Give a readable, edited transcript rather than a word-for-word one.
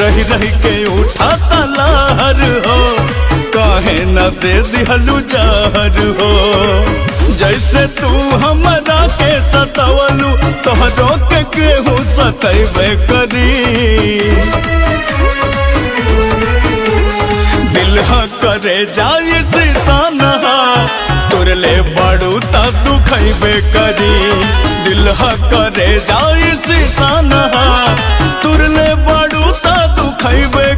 रही रही के उठा तलहर हो, काहे न दे दिहलू जहर हो। जैसे तू हमरा के सतवलू, तोहरो के केहू सतैबे करी। दिल करे जाए शीशान, तुरले बड़ू त दुखैबे करी। दिल करे जाए शीशान, तुरले बड़ू त दुखैबे